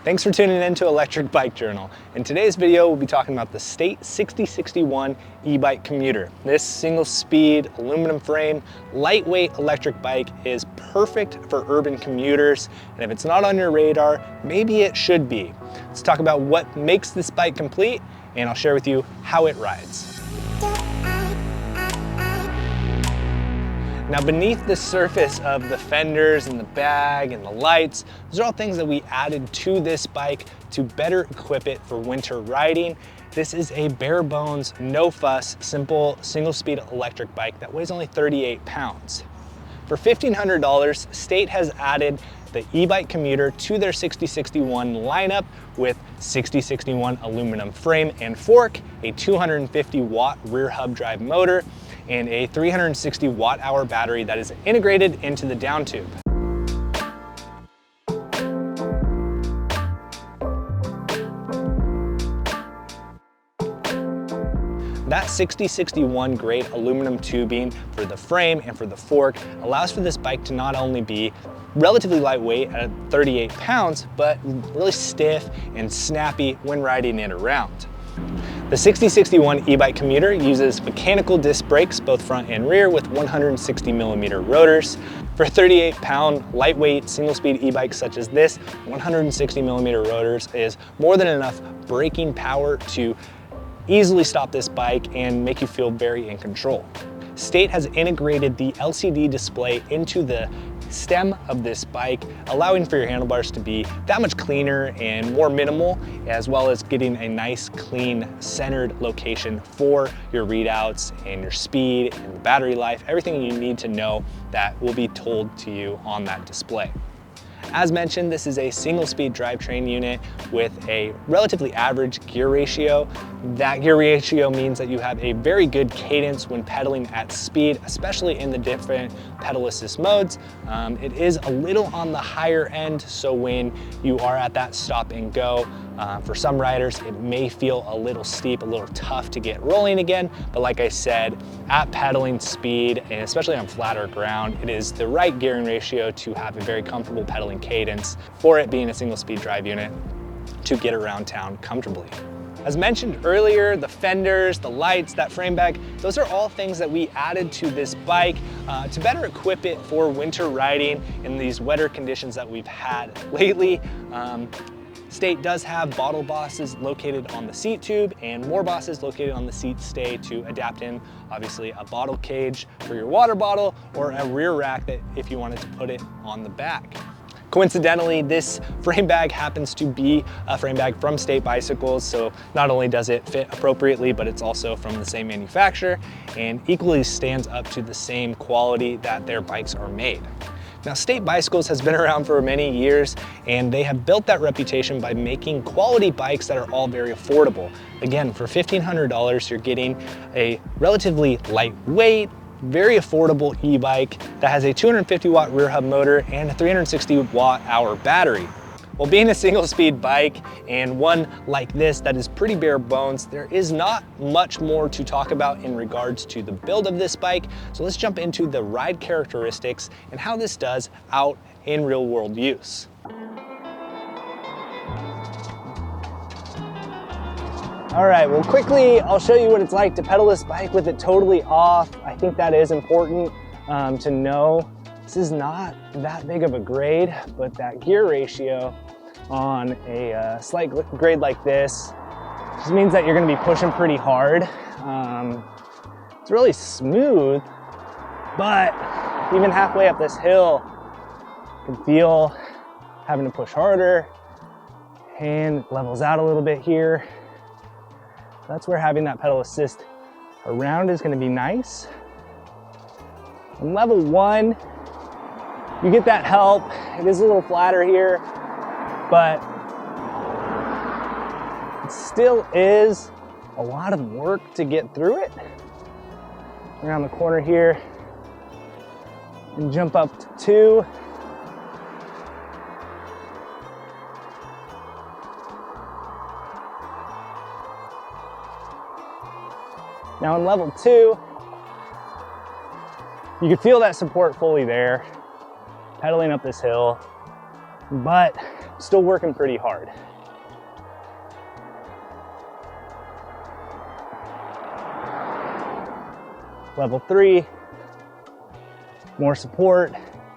Thanks for tuning in to Electric Bike Journal. In today's video, we'll be talking about the State 6061 e-bike Commuter. This single-speed, aluminum frame, lightweight electric bike is perfect for urban commuters, and if it's not on your radar, maybe it should be. Let's talk about what makes this bike complete, and I'll share with you how it rides. Now beneath the surface of the fenders and the bag and the lights, those are all things that we added to this bike to better equip it for winter riding. This is a bare bones, no fuss, simple single speed electric bike that weighs only 38 pounds. For $1,500, State has added the e-bike Commuter to their 6061 lineup with 6061 aluminum frame and fork, a 250 watt rear hub drive motor, and a 360 watt-hour battery that is integrated into the down tube. That 6061 grade aluminum tubing for the frame and for the fork allows for this bike to not only be relatively lightweight at 38 pounds, but really stiff and snappy when riding it around. The 6061 e-bike Commuter uses mechanical disc brakes, both front and rear, with 160mm rotors. For a 38-pound lightweight single-speed e-bike such as this, 160mm rotors is more than enough braking power to easily stop this bike and make you feel very in control. State has integrated the LCD display into the stem of this bike, allowing for your handlebars to be that much cleaner and more minimal, as well as getting a nice, clean, centered location for your readouts and your speed and the battery life, everything you need to know that will be told to you on that display. As mentioned, this is a single-speed drivetrain unit with a relatively average gear ratio. That gear ratio means that you have a very good cadence when pedaling at speed, especially in the different pedal assist modes. It is a little on the higher end, so when you are at that stop and go, for some riders, it may feel a little steep, a little tough to get rolling again, but like I said, at pedaling speed, and especially on flatter ground, it is the right gearing ratio to have a very comfortable pedaling cadence for it being a single speed drive unit to get around town comfortably. As mentioned earlier, the fenders, the lights, that frame bag, those are all things that we added to this bike to better equip it for winter riding in these wetter conditions that we've had lately. State does have bottle bosses located on the seat tube and more bosses located on the seat stay to adapt in, obviously, a bottle cage for your water bottle or a rear rack that if you wanted to put it on the back. Coincidentally, this frame bag happens to be a frame bag from State Bicycles, so not only does it fit appropriately, but it's also from the same manufacturer and equally stands up to the same quality that their bikes are made. Now, State Bicycles has been around for many years, and they have built that reputation by making quality bikes that are all very affordable. Again, for $1,500, you're getting a relatively lightweight, very affordable e-bike that has a 250 watt rear hub motor and a 360 watt hour battery. Well, being a single speed bike and one like this that is pretty bare bones, there is not much more to talk about in regards to the build of this bike. So let's jump into the ride characteristics and how this does out in real world use. All right, well, quickly, I'll show you what it's like to pedal this bike with it totally off. I think that is important to know. This is not that big of a grade, but that gear ratio on a slight grade like this just means that you're gonna be pushing pretty hard. It's really smooth, but even halfway up this hill, you can feel having to push harder. Hand levels out a little bit here. That's where having that pedal assist around is gonna be nice. On level 1, you get that help. It is a little flatter here, but it still is a lot of work to get through it. Around the corner here and jump up to 2. Now on level 2, you can feel that support fully there, pedaling up this hill, but still working pretty hard. Level 3, more support,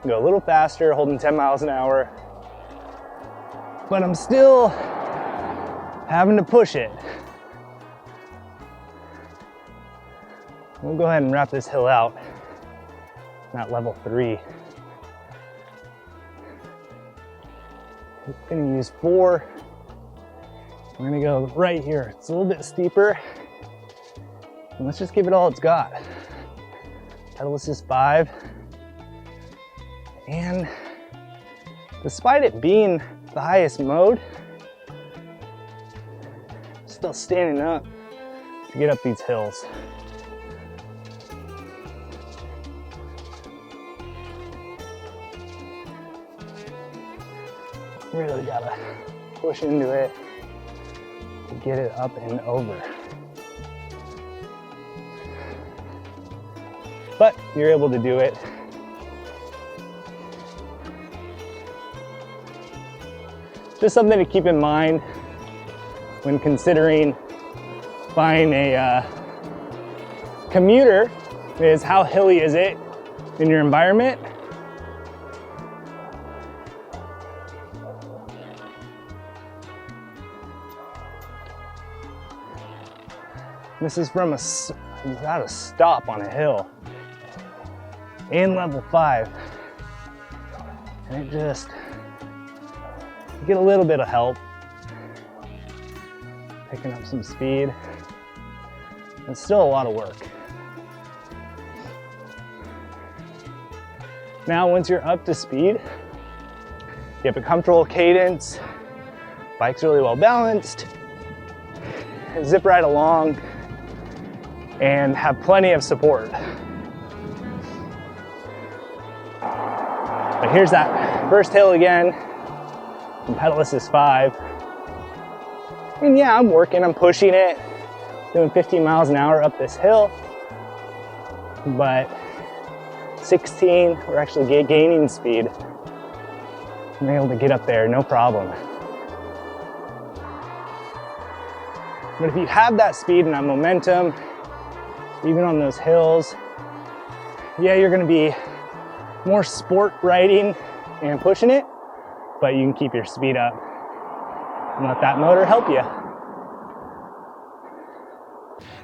go a little faster, holding 10 miles an hour, but I'm still having to push it. We'll go ahead and wrap this hill out at level 3. I'm gonna use 4. We're gonna go right here. It's a little bit steeper. And let's just give it all it's got. Pedal assist 5. And despite it being the highest mode, I'm still standing up to get up these hills. Really gotta push into it to get it up and over. But you're able to do it. Just something to keep in mind when considering buying a commuter is how hilly is it in your environment. This is from without a stop on a hill in level 5. And it just, you get a little bit of help picking up some speed. It's still a lot of work. Now, once you're up to speed, you have a comfortable cadence, bike's really well balanced, zip right along, and have plenty of support. But here's that first hill again, and pedal assist 5. And yeah, I'm working, I'm pushing it, doing 15 miles an hour up this hill, but 16, we're actually gaining speed. I'm able to get up there, no problem. But if you have that speed and that momentum, even on those hills, yeah, you're gonna be more sport riding and pushing it, but you can keep your speed up and let that motor help you.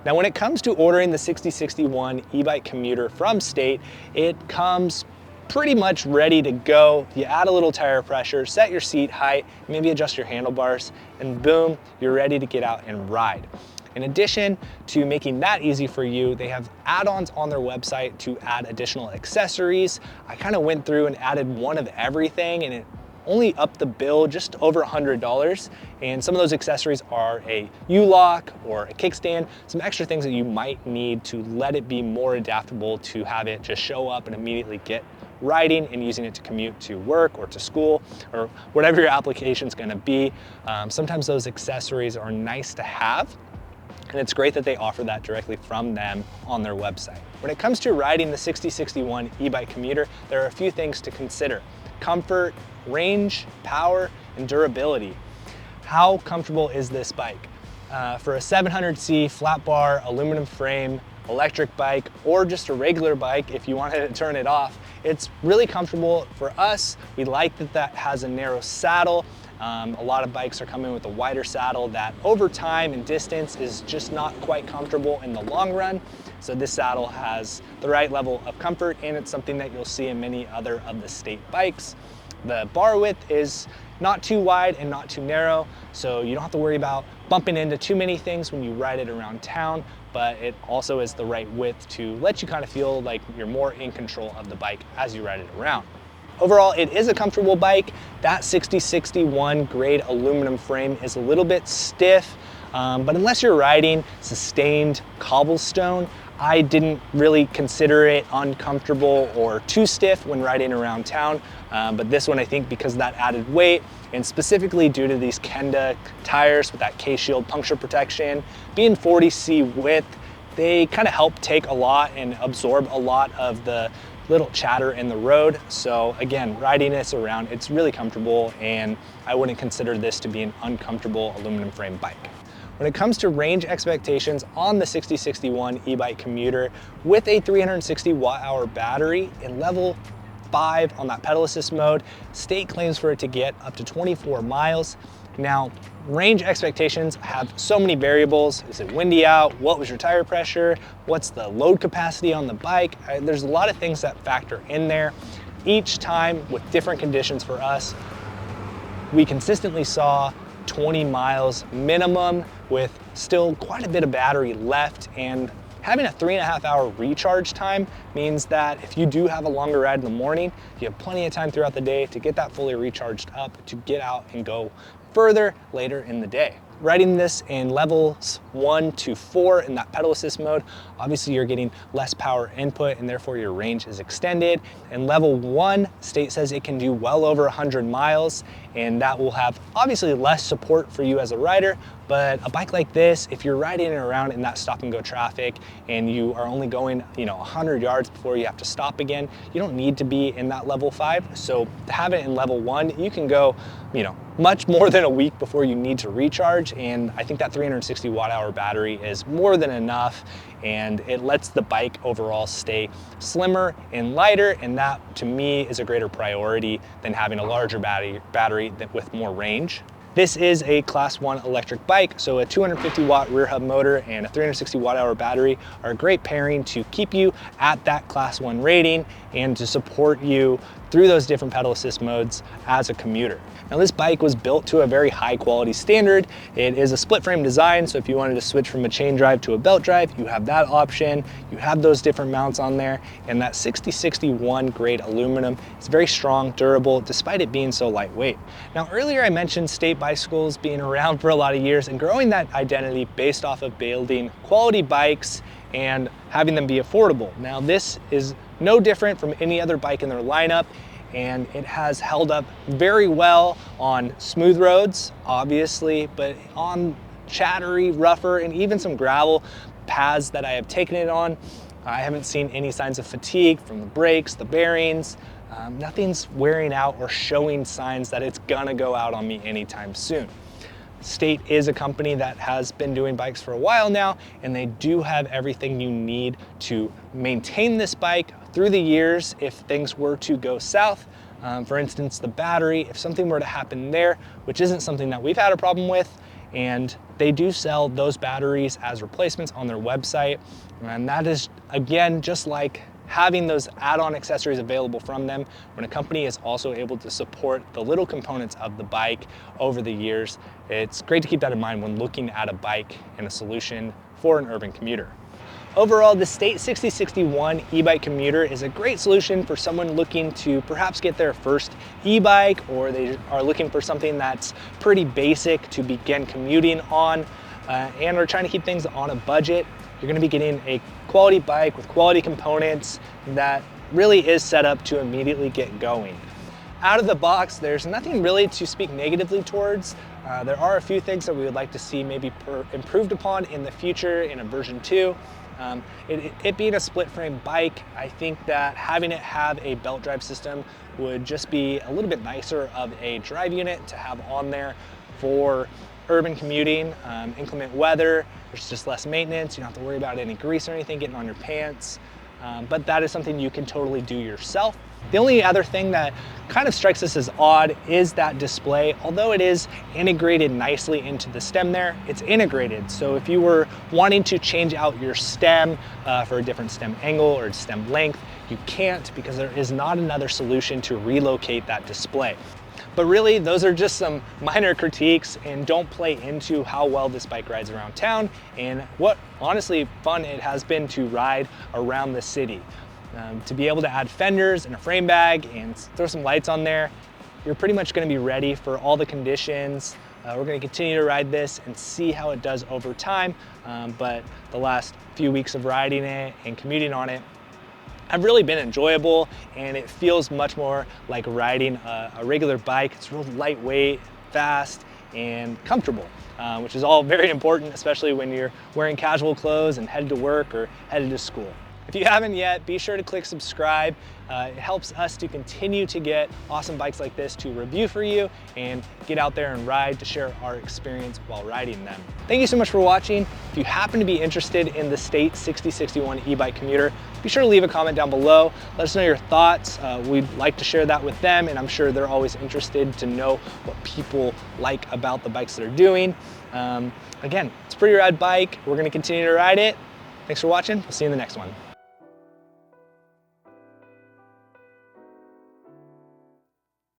Now, when it comes to ordering the 6061 e-bike commuter from State, it comes pretty much ready to go. You add a little tire pressure, set your seat height, maybe adjust your handlebars, and boom, you're ready to get out and ride. In addition to making that easy for you, they have add-ons on their website to add additional accessories. I kind of went through and added one of everything, and it only upped the bill just over $100. And some of those accessories are a U-lock or a kickstand, some extra things that you might need to let it be more adaptable to have it just show up and immediately get riding and using it to commute to work or to school or whatever your application's gonna be. Sometimes those accessories are nice to have, and it's great that they offer that directly from them on their website. When it comes to riding the 6061 e-bike commuter, there are a few things to consider: comfort, range, power, and durability. How comfortable is this bike? For a 700C flat bar, aluminum frame, electric bike, or just a regular bike if you wanted to turn it off, it's really comfortable. For us, we like that has a narrow saddle. A lot of bikes are coming with a wider saddle that over time and distance is just not quite comfortable in the long run. So this saddle has the right level of comfort, and it's something that you'll see in many other of the State bikes. The bar width is not too wide and not too narrow, so you don't have to worry about bumping into too many things when you ride it around town, but it also is the right width to let you kind of feel like you're more in control of the bike as you ride it around. Overall, it is a comfortable bike. That 6061 grade aluminum frame is a little bit stiff, but unless you're riding sustained cobblestone, I didn't really consider it uncomfortable or too stiff when riding around town. But this one, I think, because of that added weight, and specifically due to these Kenda tires with that K-Shield puncture protection, being 40C width, they kind of help take a lot and absorb a lot of the little chatter in the road. So again, riding this around, it's really comfortable, and I wouldn't consider this to be an uncomfortable aluminum frame bike. When it comes to range expectations on the 6061 eBike Commuter, with a 360 watt-hour battery in level 5 on that pedal assist mode, State claims for it to get up to 24 miles. Now, range expectations have so many variables. Is it windy out? What was your tire pressure? What's the load capacity on the bike? There's a lot of things that factor in there. Each time with different conditions for us, we consistently saw 20 miles minimum with still quite a bit of battery left, and having a 3.5 hour recharge time means that if you do have a longer ride in the morning, you have plenty of time throughout the day to get that fully recharged up to get out and go further later in the day. Riding this in levels 1 to 4 in that pedal assist mode, obviously you're getting less power input and therefore your range is extended. In level 1, State says it can do well over 100 miles, and that will have obviously less support for you as a rider, but a bike like this, if you're riding around in that stop and go traffic and you are only going 100 yards before you have to stop again, you don't need to be in that level 5. So to have it in level 1, you can go much more than a week before you need to recharge, and I think that 360 watt-hour battery is more than enough, and it lets the bike overall stay slimmer and lighter, and that to me is a greater priority than having a larger battery with more range. This is a class 1 electric bike, so a 250 watt rear hub motor and a 360 watt-hour battery are a great pairing to keep you at that class 1 rating and to support you through those different pedal assist modes as a commuter. Now, this bike was built to a very high quality standard. It is a split frame design, so if you wanted to switch from a chain drive to a belt drive, you have that option. You have those different mounts on there, and that 6061 grade aluminum is very strong, durable, despite it being so lightweight. Now, earlier I mentioned State bicycles being around for a lot of years and growing that identity based off of building quality bikes and having them be affordable. Now, this is no different from any other bike in their lineup, and it has held up very well on smooth roads, obviously, but on chattery, rougher, and even some gravel paths that I have taken it on, I haven't seen any signs of fatigue from the brakes, the bearings. Nothing's wearing out or showing signs that it's gonna go out on me anytime soon. State is a company that has been doing bikes for a while now, and they do have everything you need to maintain this bike through the years if things were to go south. For instance, the battery, if something were to happen there, which isn't something that we've had a problem with, and they do sell those batteries as replacements on their website. And that is, again, just like having those add-on accessories available from them when a company is also able to support the little components of the bike over the years. It's great to keep that in mind when looking at a bike and a solution for an urban commuter. Overall, the State 6061 eBike Commuter is a great solution for someone looking to perhaps get their first e-bike, or they are looking for something that's pretty basic to begin commuting on and are trying to keep things on a budget. You're gonna be getting a quality bike with quality components that really is set up to immediately get going. Out of the box, there's nothing really to speak negatively towards. There are a few things that we would like to see maybe improved upon in the future in a version 2. It being a split frame bike, I think that having it have a belt drive system would just be a little bit nicer of a drive unit to have on there for urban commuting, inclement weather. There's just less maintenance. You don't have to worry about any grease or anything getting on your pants. But that is something you can totally do yourself. The only other thing that kind of strikes us as odd is that display. Although it is integrated nicely into the stem there, it's integrated. So if you were wanting to change out your stem for a different stem angle or stem length, you can't, because there is not another solution to relocate that display. But really, those are just some minor critiques and don't play into how well this bike rides around town and what honestly fun it has been to ride around the city. To be able to add fenders and a frame bag and throw some lights on there, you're pretty much going to be ready for all the conditions. We're going to continue to ride this and see how it does over time, but the last few weeks of riding it and commuting on it have really been enjoyable, and it feels much more like riding a regular bike. It's real lightweight, fast, and comfortable, which is all very important, especially when you're wearing casual clothes and headed to work or headed to school. If you haven't yet, be sure to click subscribe. It helps us to continue to get awesome bikes like this to review for you and get out there and ride to share our experience while riding them. Thank you so much for watching. If you happen to be interested in the State 6061 e-bike commuter, be sure to leave a comment down below. Let us know your thoughts. We'd like to share that with them, and I'm sure they're always interested to know what people like about the bikes that they're doing. Again, it's a pretty rad bike. We're gonna continue to ride it. Thanks for watching. We'll see you in the next one.